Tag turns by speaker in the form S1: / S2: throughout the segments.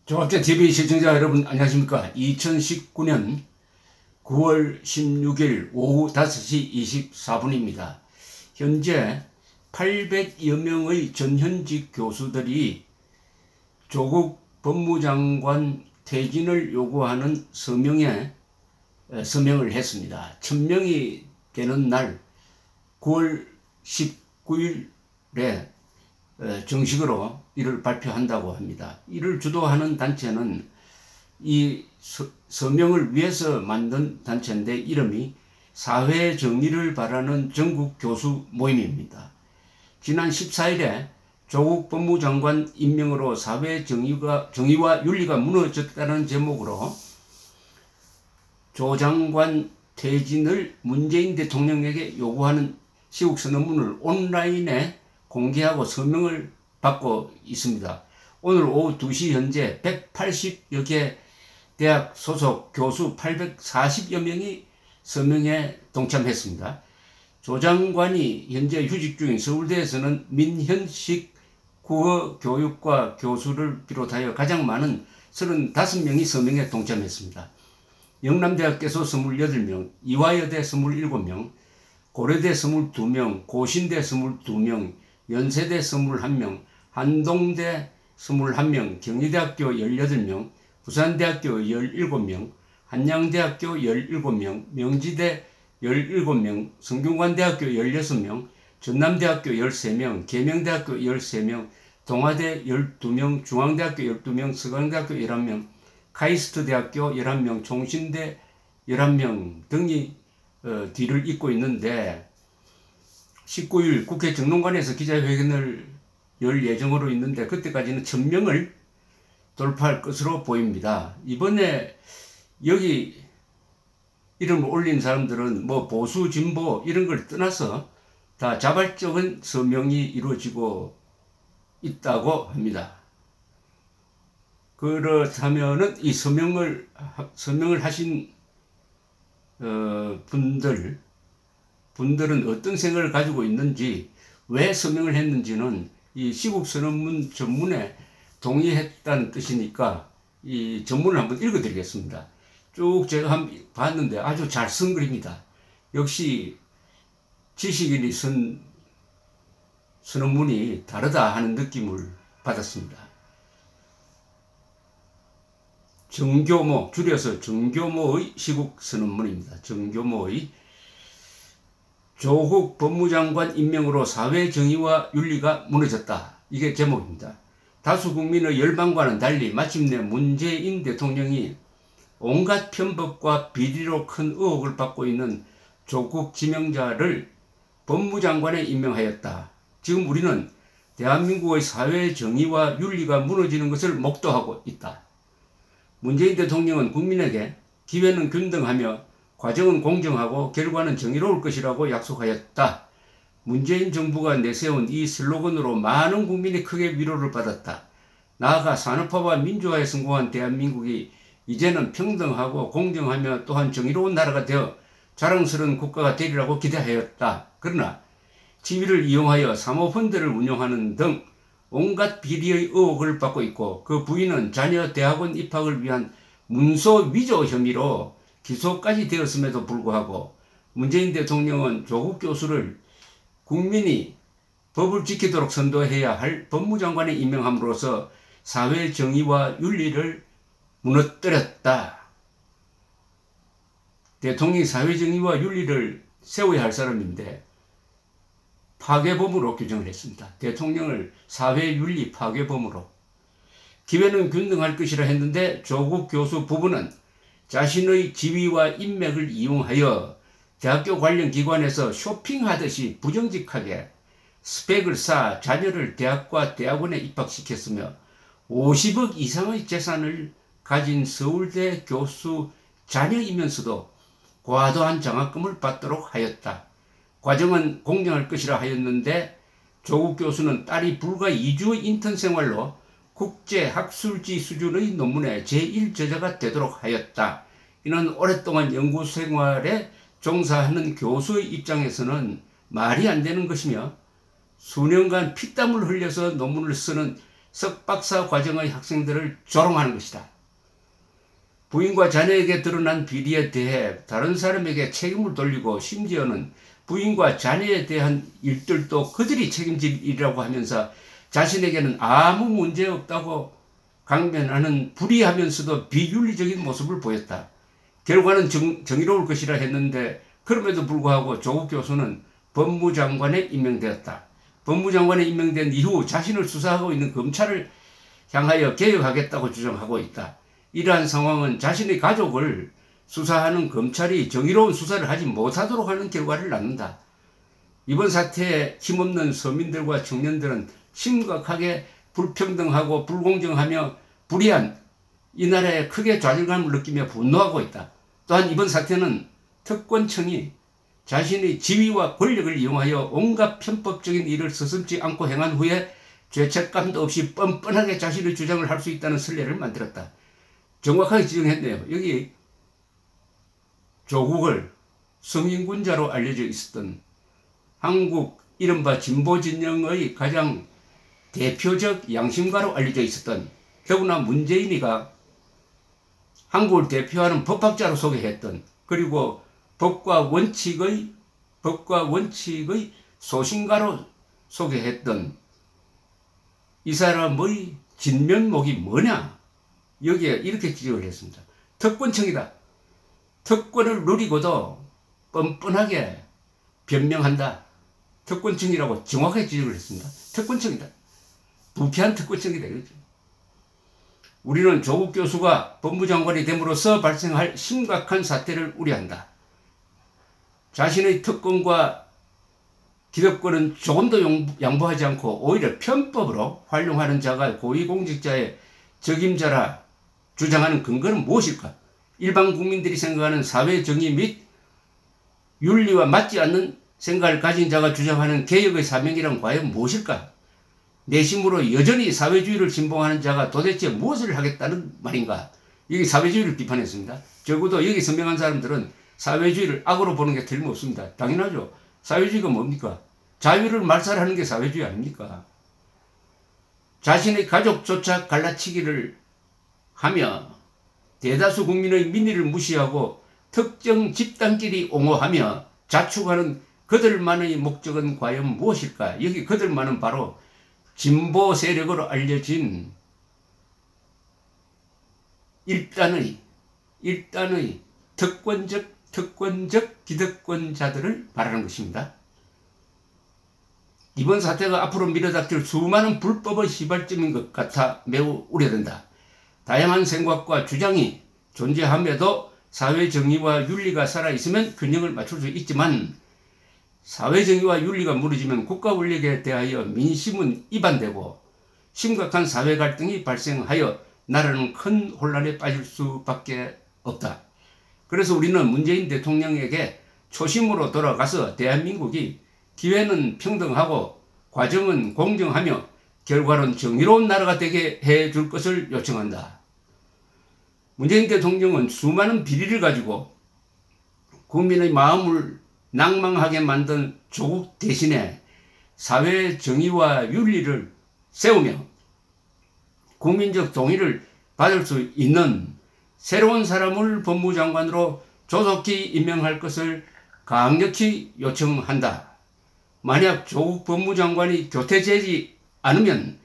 S1: 조합전TV 시청자 여러분 안녕하십니까. 2019년 9월 16일 오후 5시 24분입니다. 현재 800여 명의 전현직 교수들이 조국 법무장관 퇴진을 요구하는 서명을 했습니다. 1000명이 되는 날 9월 19일에 정식으로 이를 발표한다고 합니다. 이를 주도하는 단체는 이 서명을 위해서 만든 단체인데 이름이 사회정의를 바라는 전국교수 모임입니다. 지난 14일에 조국 법무장관 임명으로 사회정의와 윤리가 무너졌다는 제목으로 조 장관 퇴진을 문재인 대통령에게 요구하는 시국선언문을 온라인에 공개하고 서명을 받고 있습니다. 오늘 오후 2시 현재 180여 개 대학 소속 교수 840여 명이 서명에 동참했습니다. 조 장관이 현재 휴직 중인 서울대에서는 민현식 국어교육과 교수를 비롯하여 가장 많은 35명이 서명에 동참했습니다. 영남대학교에서 28명, 이화여대 27명, 고려대 22명, 고신대 22명, 연세대 21명, 한동대 21명, 경희대학교 18명, 부산대학교 17명, 한양대학교 17명, 명지대 17명, 성균관대학교 16명, 전남대학교 13명, 계명대학교 13명, 동아대 12명, 중앙대학교 12명, 서강대학교 11명, 카이스트대학교 11명, 총신대 11명 등이 뒤를 잇고 있는데 19일 국회 정론관에서 기자회견을 열 예정으로 있는데 그때까지는 1000명을 돌파할 것으로 보입니다. 이번에 여기 이름을 올린 사람들은 뭐 보수 진보 이런 걸 떠나서 다 자발적인 서명이 이루어지고 있다고 합니다. 그렇다면은 이 서명을 하신 분들은 어떤 생각을 가지고 있는지, 왜 서명을 했는지는 이 시국선언문 전문에 동의했다는 뜻이니까 이 전문을 한번 읽어드리겠습니다. 쭉 제가 봤는데 아주 잘 쓴 글입니다. 역시 지식인이 쓴 선언문이 다르다 하는 느낌을 받았습니다. 정교모, 줄여서 정교모의 시국선언문입니다. 정교모의 조국 법무장관 임명으로 사회정의와 윤리가 무너졌다. 이게 제목입니다. 다수 국민의 열망과는 달리 마침내 문재인 대통령이 온갖 편법과 비리로 큰 의혹을 받고 있는 조국 지명자를 법무장관에 임명하였다. 지금 우리는 대한민국의 사회정의와 윤리가 무너지는 것을 목도하고 있다. 문재인 대통령은 국민에게 기회는 균등하며 과정은 공정하고 결과는 정의로울 것이라고 약속하였다. 문재인 정부가 내세운 이 슬로건으로 많은 국민이 크게 위로를 받았다. 나아가 산업화와 민주화에 성공한 대한민국이 이제는 평등하고 공정하며 또한 정의로운 나라가 되어 자랑스러운 국가가 되리라고 기대하였다. 그러나 지위를 이용하여 사모펀드를 운영하는 등 온갖 비리의 의혹을 받고 있고 그 부인은 자녀 대학원 입학을 위한 문서 위조 혐의로 기소까지 되었음에도 불구하고 문재인 대통령은 조국 교수를 국민이 법을 지키도록 선도해야 할 법무장관에 임명함으로써 사회정의와 윤리를 무너뜨렸다. 대통령이 사회정의와 윤리를 세워야 할 사람인데 파괴범으로 규정을 했습니다. 대통령을 사회윤리 파괴범으로. 기회는 균등할 것이라 했는데 조국 교수 부부는 자신의 지위와 인맥을 이용하여 대학교 관련 기관에서 쇼핑하듯이 부정직하게 스펙을 쌓아 자녀를 대학과 대학원에 입학시켰으며 50억 이상의 재산을 가진 서울대 교수 자녀이면서도 과도한 장학금을 받도록 하였다. 과정은 공정할 것이라 하였는데 조국 교수는 딸이 불과 2주의 인턴 생활로 국제학술지 수준의 논문의 제1저자가 되도록 하였다. 이는 오랫동안 연구생활에 종사하는 교수의 입장에서는 말이 안 되는 것이며 수년간 피땀을 흘려서 논문을 쓰는 석박사 과정의 학생들을 조롱하는 것이다. 부인과 자녀에게 드러난 비리에 대해 다른 사람에게 책임을 돌리고 심지어는 부인과 자녀에 대한 일들도 그들이 책임질 일이라고 하면서 자신에게는 아무 문제 없다고 강변하는 불의하면서도 비윤리적인 모습을 보였다. 결과는 정의로울 것이라 했는데 그럼에도 불구하고 조국 교수는 법무장관에 임명되었다. 법무장관에 임명된 이후 자신을 수사하고 있는 검찰을 향하여 개혁하겠다고 주장하고 있다. 이러한 상황은 자신의 가족을 수사하는 검찰이 정의로운 수사를 하지 못하도록 하는 결과를 낳는다. 이번 사태에 힘없는 서민들과 청년들은 심각하게 불평등하고 불공정하며 불의한 이 나라에 크게 좌절감을 느끼며 분노하고 있다. 또한 이번 사태는 특권층이 자신의 지위와 권력을 이용하여 온갖 편법적인 일을 서슴지 않고 행한 후에 죄책감도 없이 뻔뻔하게 자신의 주장을 할 수 있다는 선례를 만들었다. 정확하게 지정했네요. 여기 조국을 성인군자로 알려져 있었던 한국 이른바 진보진영의 가장 대표적 양심가로 알려져 있었던, 더구나 문재인이가 한국을 대표하는 법학자로 소개했던, 그리고 법과 원칙의 소신가로 소개했던 이 사람의 진면목이 뭐냐? 여기에 이렇게 지적을 했습니다. 특권층이다. 특권을 누리고도 뻔뻔하게 변명한다. 특권층이라고 정확하게 지적을 했습니다. 특권층이다. 부패한 특권층이다. 이거죠. 우리는 조국 교수가 법무장관이 됨으로써 발생할 심각한 사태를 우려한다. 자신의 특권과 기득권은 조금도 양보하지 않고 오히려 편법으로 활용하는 자가 고위공직자의 적임자라 주장하는 근거는 무엇일까? 일반 국민들이 생각하는 사회정의 및 윤리와 맞지 않는 생각을 가진 자가 주장하는 개혁의 사명이란 과연 무엇일까? 내심으로 여전히 사회주의를 신봉하는 자가 도대체 무엇을 하겠다는 말인가? 여기 사회주의를 비판했습니다. 적어도 여기 서명한 사람들은 사회주의를 악으로 보는 게 틀림없습니다. 당연하죠. 사회주의가 뭡니까? 자유를 말살하는 게 사회주의 아닙니까? 자신의 가족조차 갈라치기를 하며 대다수 국민의 민의를 무시하고 특정 집단끼리 옹호하며 자축하는 그들만의 목적은 과연 무엇일까? 여기 그들만은 바로 진보 세력으로 알려진 일단의 특권적 기득권자들을 말하는 것입니다. 이번 사태가 앞으로 밀어닥칠 수많은 불법의 시발점인 것 같아 매우 우려된다. 다양한 생각과 주장이 존재함에도 사회정의와 윤리가 살아있으면 균형을 맞출 수 있지만 사회정의와 윤리가 무너지면 국가 권력에 대하여 민심은 이반되고 심각한 사회 갈등이 발생하여 나라는 큰 혼란에 빠질 수밖에 없다. 그래서 우리는 문재인 대통령에게 초심으로 돌아가서 대한민국이 기회는 평등하고 과정은 공정하며 결과는 정의로운 나라가 되게 해줄 것을 요청한다. 문재인 대통령은 수많은 비리를 가지고 국민의 마음을 낭망하게 만든 조국 대신에 사회 정의와 윤리를 세우며 국민적 동의를 받을 수 있는 새로운 사람을 법무장관으로 조속히 임명할 것을 강력히 요청한다. 만약 조국 법무장관이 교체되지 않으면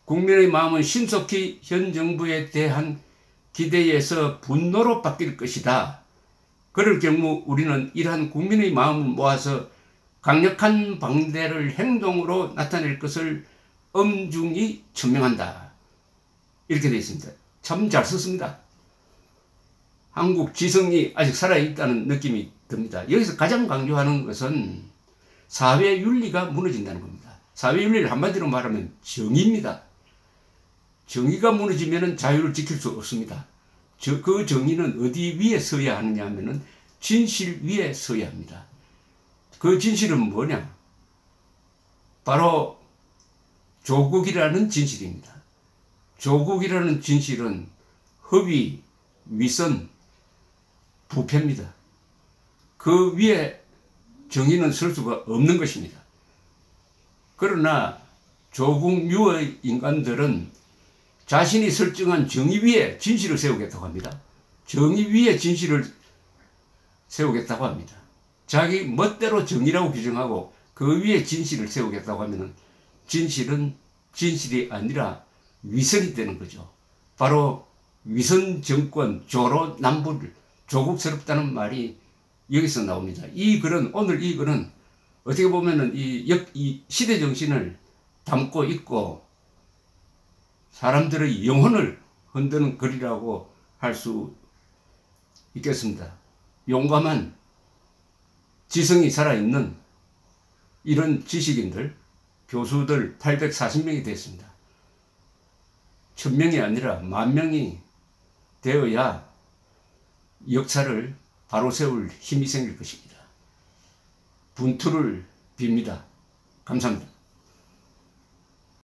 S1: 국민의 마음은 신속히 현 정부에 대한 기대에서 분노로 바뀔 것이다. 그럴 경우 우리는 이러한 국민의 마음을 모아서 강력한 방대를 행동으로 나타낼 것을 엄중히 천명한다. 이렇게 되어 있습니다. 참 잘 썼습니다. 한국 지성이 아직 살아있다는 느낌이 듭니다. 여기서 가장 강조하는 것은 사회윤리가 무너진다는 겁니다. 사회윤리를 한마디로 말하면 정의입니다. 정의가 무너지면 자유를 지킬 수 없습니다. 그 정의는 어디 위에 서야 하느냐 하면 진실 위에 서야 합니다. 그 진실은 뭐냐? 바로 조국이라는 진실입니다. 조국이라는 진실은 허위, 위선, 부패입니다. 그 위에 정의는 설 수가 없는 것입니다. 그러나 조국류의 인간들은 자신이 설정한 정의 위에 진실을 세우겠다고 합니다. 정의 위에 진실을 세우겠다고 합니다. 자기 멋대로 정의라고 규정하고 그 위에 진실을 세우겠다고 하면은 진실은 진실이 아니라 위선이 되는 거죠. 바로 위선 정권, 조로 남불, 조국스럽다는 말이 여기서 나옵니다. 이 글은, 오늘 이 글은 어떻게 보면은 이 시대 정신을 담고 있고 사람들의 영혼을 흔드는 글이라고 할 수 있겠습니다. 용감한 지성이 살아있는 이런 지식인들, 교수들 840명이 됐습니다. 1000명이 아니라 10,000명이 되어야 역사를 바로 세울 힘이 생길 것입니다. 분투를 빕니다. 감사합니다.